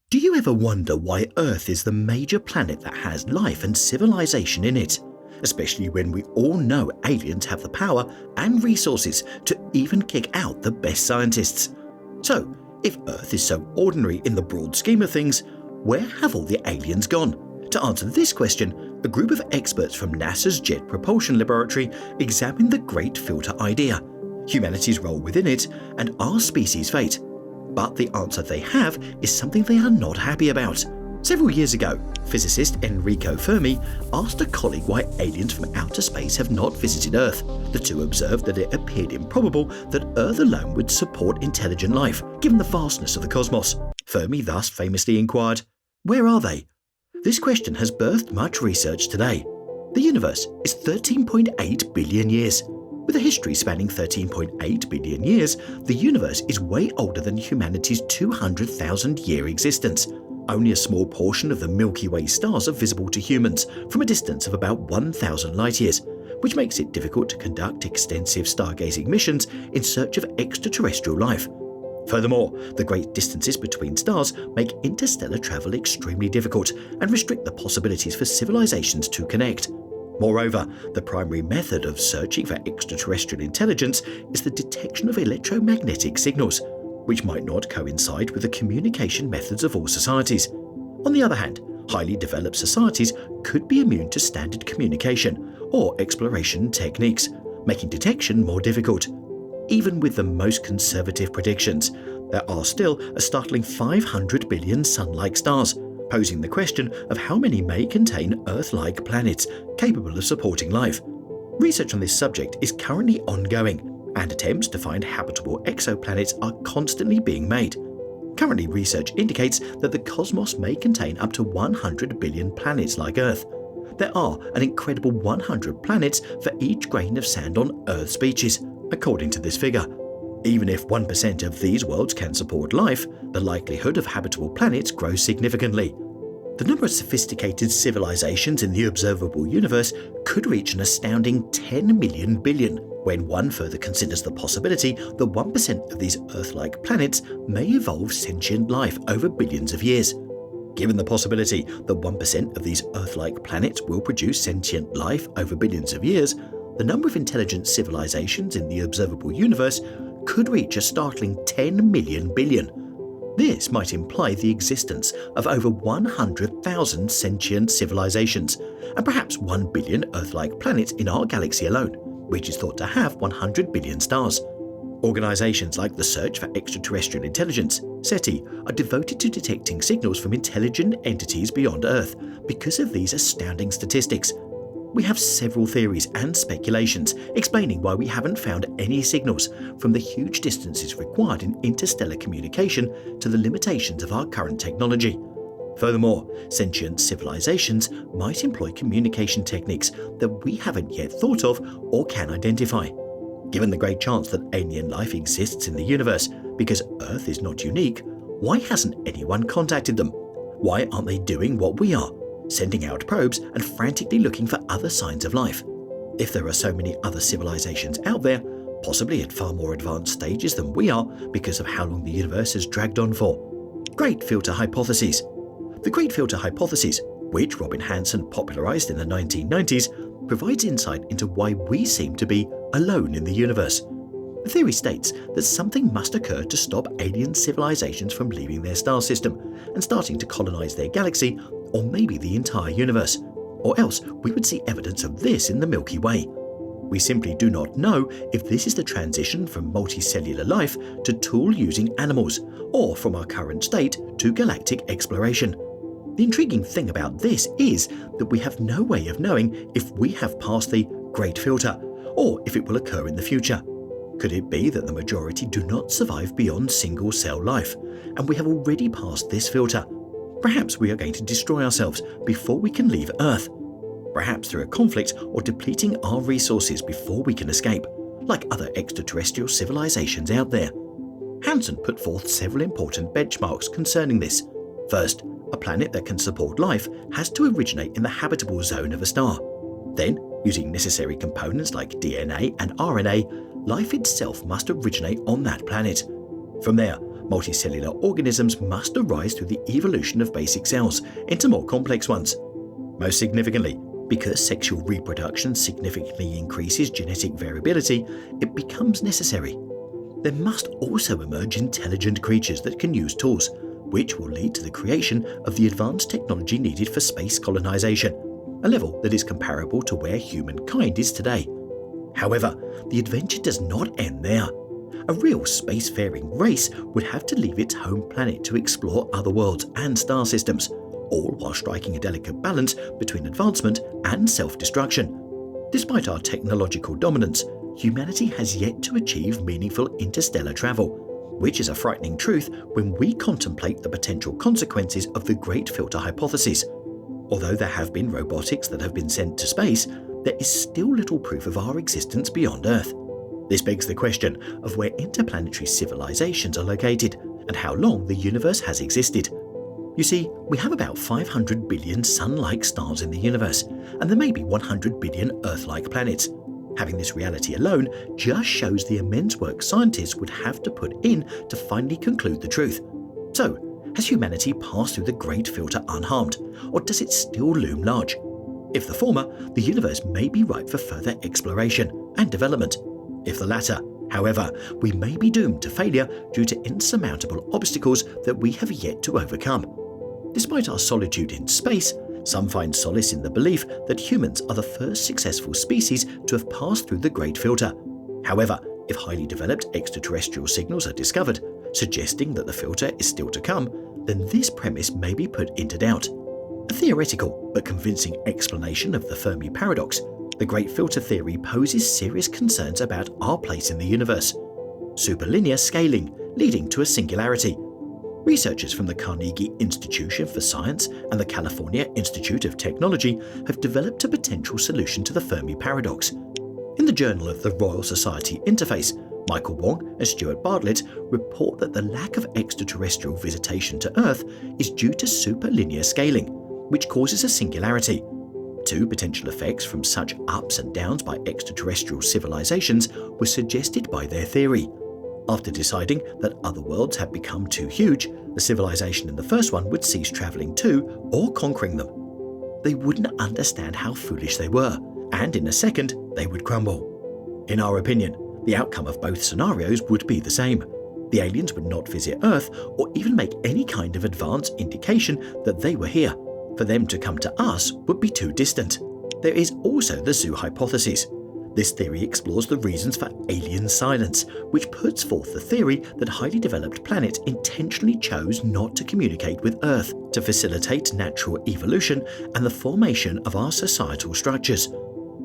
Do you ever wonder why Earth is the major planet that has life and civilization in it? Especially when we all know aliens have the power and resources to even kick out the best scientists. So, if Earth is so ordinary in the broad scheme of things, where have all the aliens gone? To answer this question, a group of experts from NASA's Jet Propulsion Laboratory examined the Great Filter idea, humanity's role within it, and our species' fate. But the answer they have is something they are not happy about. Several years ago, physicist Enrico Fermi asked a colleague why aliens from outer space have not visited Earth. The two observed that it appeared improbable that Earth alone would support intelligent life, given the vastness of the cosmos. Fermi thus famously inquired, "Where are they?" This question has birthed much research today. The universe is 13.8 billion years. With a history spanning 13.8 billion years, the universe is way older than humanity's 200,000-year existence. Only a small portion of the Milky Way stars are visible to humans from a distance of about 1,000 light-years, which makes it difficult to conduct extensive stargazing missions in search of extraterrestrial life. Furthermore, the great distances between stars make interstellar travel extremely difficult and restrict the possibilities for civilizations to connect. Moreover, the primary method of searching for extraterrestrial intelligence is the detection of electromagnetic signals, which might not coincide with the communication methods of all societies. On the other hand, highly developed societies could be immune to standard communication or exploration techniques, making detection more difficult. Even with the most conservative predictions, there are still a startling 500 billion Sun-like stars, posing the question of how many may contain Earth-like planets capable of supporting life. Research on this subject is currently ongoing, and attempts to find habitable exoplanets are constantly being made. Currently, research indicates that the cosmos may contain up to 100 billion planets like Earth. There are an incredible 100 planets for each grain of sand on Earth's beaches, according to this figure. Even if 1% of these worlds can support life, the likelihood of habitable planets grows significantly. The number of sophisticated civilizations in the observable universe could reach an astounding 10 million billion, when one further considers the possibility that 1% of these Earth-like planets may evolve sentient life over billions of years. Given the possibility that 1% of these Earth-like planets will produce sentient life over billions of years, the number of intelligent civilizations in the observable universe could reach a startling 10 million billion. This might imply the existence of over 100,000 sentient civilizations, and perhaps 1 billion Earth-like planets in our galaxy alone, which is thought to have 100 billion stars. Organizations like the Search for Extraterrestrial Intelligence, SETI, are devoted to detecting signals from intelligent entities beyond Earth because of these astounding statistics. We have several theories and speculations explaining why we haven't found any signals, from the huge distances required in interstellar communication to the limitations of our current technology. Furthermore, sentient civilizations might employ communication techniques that we haven't yet thought of or can identify. Given the great chance that alien life exists in the universe, because Earth is not unique, why hasn't anyone contacted them? Why aren't they doing what we are, sending out probes and frantically looking for other signs of life? If there are so many other civilizations out there, possibly at far more advanced stages than we are because of how long the universe has dragged on for. Great Filter Hypotheses. The Great Filter Hypothesis, which Robin Hanson popularized in the 1990s, provides insight into why we seem to be alone in the universe. The theory states that something must occur to stop alien civilizations from leaving their star system and starting to colonize their galaxy, or maybe the entire universe, or else we would see evidence of this in the Milky Way. We simply do not know if this is the transition from multicellular life to tool-using animals, or from our current state to galactic exploration. The intriguing thing about this is that we have no way of knowing if we have passed the Great Filter, or if it will occur in the future. Could it be that the majority do not survive beyond single-cell life, and we have already passed this filter? Perhaps we are going to destroy ourselves before we can leave Earth. Perhaps through a conflict or depleting our resources before we can escape, like other extraterrestrial civilizations out there. Hansen put forth several important benchmarks concerning this. First, a planet that can support life has to originate in the habitable zone of a star. Then, using necessary components like DNA and RNA, life itself must originate on that planet. From there, Multicellular organisms must arise through the evolution of basic cells into more complex ones. Most significantly, because sexual reproduction significantly increases genetic variability, it becomes necessary. There must also emerge intelligent creatures that can use tools, which will lead to the creation of the advanced technology needed for space colonization, a level that is comparable to where humankind is today. However, the adventure does not end there. A real spacefaring race would have to leave its home planet to explore other worlds and star systems, all while striking a delicate balance between advancement and self-destruction. Despite our technological dominance, humanity has yet to achieve meaningful interstellar travel, which is a frightening truth when we contemplate the potential consequences of the Great Filter hypothesis. Although there have been robotics that have been sent to space, there is still little proof of our existence beyond Earth. This begs the question of where interplanetary civilizations are located and how long the universe has existed. You see, we have about 500 billion Sun-like stars in the universe, and there may be 100 billion Earth-like planets. Having this reality alone just shows the immense work scientists would have to put in to finally conclude the truth. So, has humanity passed through the Great Filter unharmed, or does it still loom large? If the former, the universe may be ripe for further exploration and development. If the latter, however, we may be doomed to failure due to insurmountable obstacles that we have yet to overcome. Despite our solitude in space, some find solace in the belief that humans are the first successful species to have passed through the Great Filter. However, if highly developed extraterrestrial signals are discovered, suggesting that the filter is still to come, then this premise may be put into doubt. A theoretical but convincing explanation of the Fermi paradox, the Great Filter theory poses serious concerns about our place in the universe. Superlinear scaling leading to a singularity. Researchers from the Carnegie Institution for Science and the California Institute of Technology have developed a potential solution to the Fermi paradox. In the Journal of the Royal Society Interface, Michael Wong and Stuart Bartlett report that the lack of extraterrestrial visitation to Earth is due to superlinear scaling, which causes a singularity. Two potential effects from such ups and downs by extraterrestrial civilizations were suggested by their theory. After deciding that other worlds had become too huge, the civilization in the first one would cease traveling to or conquering them. They wouldn't understand how foolish they were, and in a second, they would crumble. In our opinion, the outcome of both scenarios would be the same. The aliens would not visit Earth or even make any kind of advance indication that they were here. For them to come to us would be too distant. There is also the zoo hypothesis. This theory explores the reasons for alien silence, which puts forth the theory that highly developed planets intentionally chose not to communicate with Earth to facilitate natural evolution and the formation of our societal structures.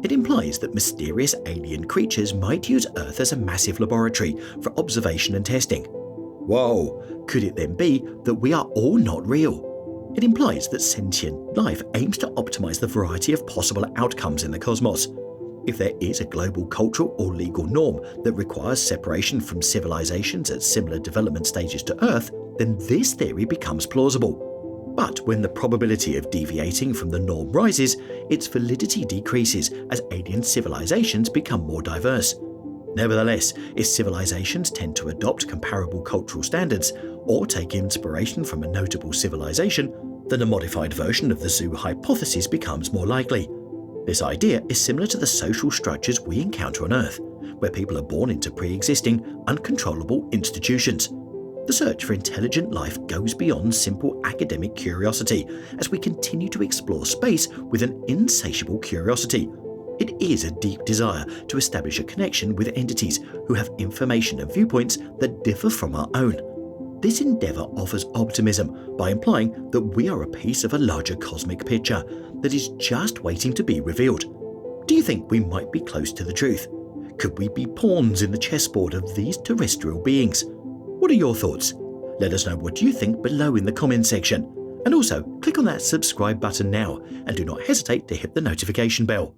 It implies that mysterious alien creatures might use Earth as a massive laboratory for observation and testing. Whoa, could it then be that we are all not real? It implies that sentient life aims to optimize the variety of possible outcomes in the cosmos. If there is a global cultural or legal norm that requires separation from civilizations at similar development stages to Earth, then this theory becomes plausible. But when the probability of deviating from the norm rises, its validity decreases as alien civilizations become more diverse. Nevertheless, if civilizations tend to adopt comparable cultural standards or take inspiration from a notable civilization, then a modified version of the zoo hypothesis becomes more likely. This idea is similar to the social structures we encounter on Earth, where people are born into pre-existing, uncontrollable institutions. The search for intelligent life goes beyond simple academic curiosity as we continue to explore space with an insatiable curiosity. It is a deep desire to establish a connection with entities who have information and viewpoints that differ from our own. This endeavor offers optimism by implying that we are a piece of a larger cosmic picture that is just waiting to be revealed. Do you think we might be close to the truth? Could we be pawns in the chessboard of these terrestrial beings? What are your thoughts? Let us know what you think below in the comments section. And also, click on that subscribe button now and do not hesitate to hit the notification bell.